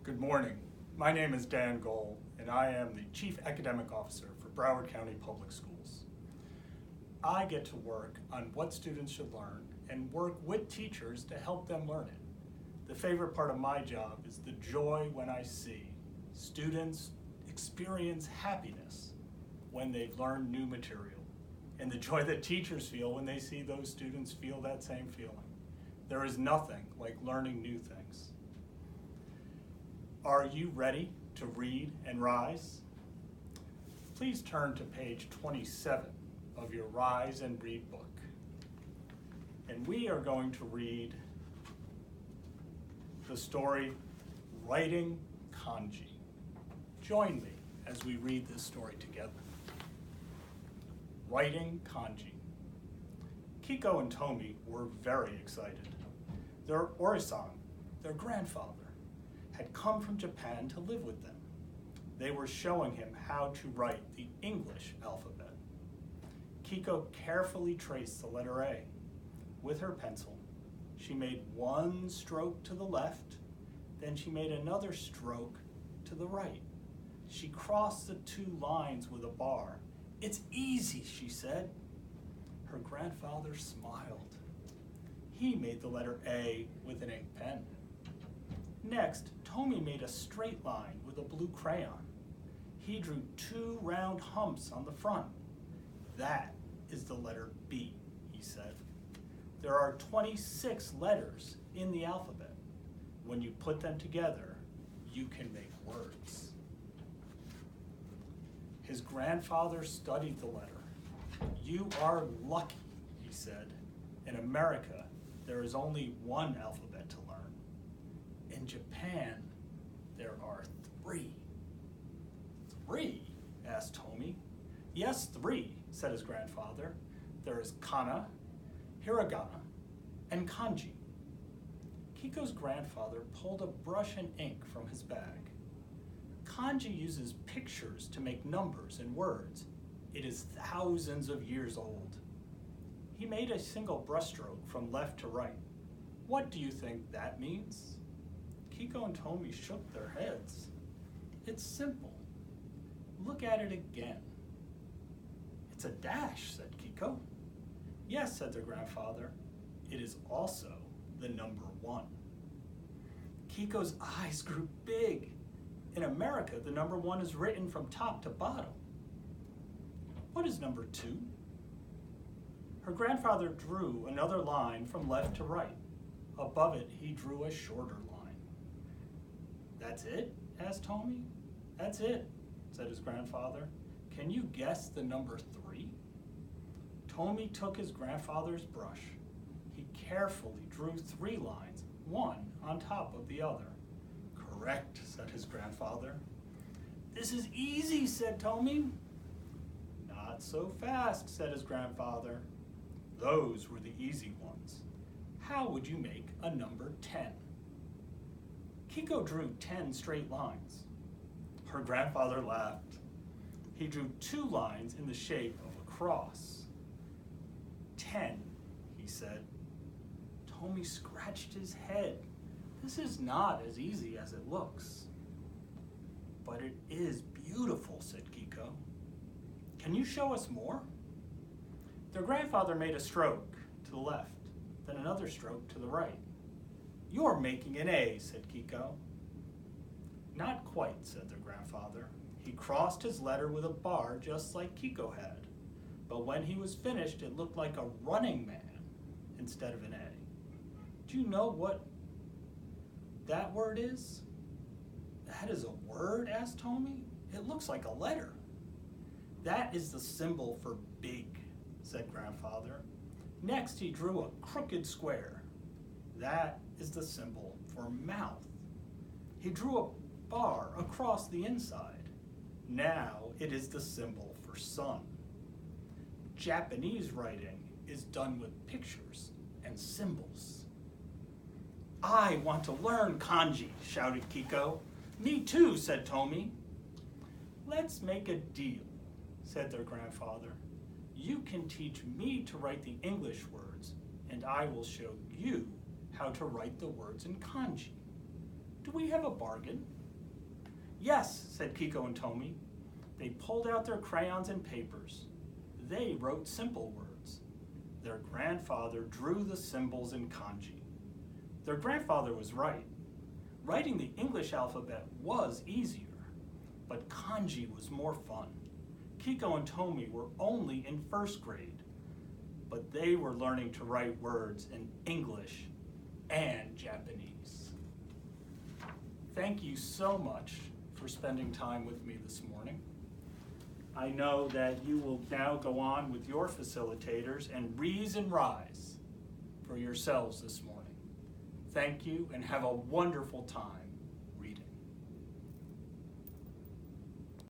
Good morning. My name is Dan Gohl, and I am the Chief Academic Officer for Broward County Public Schools. I get to work on what students should learn and work with teachers to help them learn it. The favorite part of my job is the joy when I see students experience happiness when they've learned new material, and the joy that teachers feel when they see those students feel that same feeling. There is nothing like learning new things. Are you ready to read and rise? Please turn to page 27 of your Rise and Read book. And we are going to read the story, Writing Kanji. Join me as we read this story together. Writing Kanji. Kiko and Tomi were very excited. Their Ori-san, their grandfather, had come from Japan to live with them. They were showing him how to write the English alphabet. Kiko carefully traced the letter A. With her pencil, she made one stroke to the left, then she made another stroke to the right. She crossed the two lines with a bar. "It's easy," she said. Her grandfather smiled. He made the letter A with an ink pen. Next, Tomi made a straight line with a blue crayon. He drew two round humps on the front. "That is the letter B," he said. "There are 26 letters in the alphabet. When you put them together, you can make words." His grandfather studied the letter. "You are lucky," he said. "In America, there is only one alphabet to learn. In Japan, there are three." "Three?" asked Tomi. "Yes, three," said his grandfather. "There is kana, hiragana, and kanji." Kiko's grandfather pulled a brush and ink from his bag. Kanji uses pictures to make numbers and words. It is thousands of years old. He made a single brushstroke from left to right. "What do you think that means?" Kiko and Tomi shook their heads. "It's simple. Look at it again." "It's a dash," said Kiko. "Yes," said their grandfather. "It is also the number 1. Kiko's eyes grew big. In America, the number 1 is written from top to bottom. "What is number 2? Her grandfather drew another line from left to right. Above it, he drew a shorter line. "That's it?" asked Tomi. "That's it," said his grandfather. "Can you guess the number 3? Tomi took his grandfather's brush. He carefully drew 3 lines, one on top of the other. "Correct," said his grandfather. "This is easy," said Tomi. "Not so fast," said his grandfather. "Those were the easy ones. How would you make a number 10? Kiko drew 10 straight lines. Her grandfather laughed. He drew 2 lines in the shape of a cross. 10, he said. Tomi scratched his head. This is not as easy as it looks. "But it is beautiful," said Kiko. "Can you show us more?" Their grandfather made a stroke to the left, then another stroke to the right. "You're making an A," said Kiko. "Not quite," said their grandfather. He crossed his letter with a bar just like Kiko had, but when he was finished, it looked like a running man instead of an A. "Do you know what that word is?" "That is a word?" asked Tomi. "It looks like a letter." "That is the symbol for big," said grandfather. Next, he drew a crooked square. "That is the symbol for mouth." He drew a bar across the inside. Now it is the symbol for sun. Japanese writing is done with pictures and symbols. "I want to learn kanji," shouted Kiko. "Me too," said Tomi. "Let's make a deal," said their grandfather. "You can teach me to write the English words, and I will show you how to write the words in kanji." Do we have a bargain? Yes, said Kiko and Tomi. They pulled out their crayons and papers. They wrote simple words. Their grandfather drew the symbols in kanji. Their grandfather was right. Writing the English alphabet was easier, but kanji was more fun. Kiko and Tomi were only in first grade, but they were learning to write words in English and Japanese. Thank you so much for spending time with me this morning. I know that you will now go on with your facilitators and read and rise for yourselves this morning. Thank you and have a wonderful time.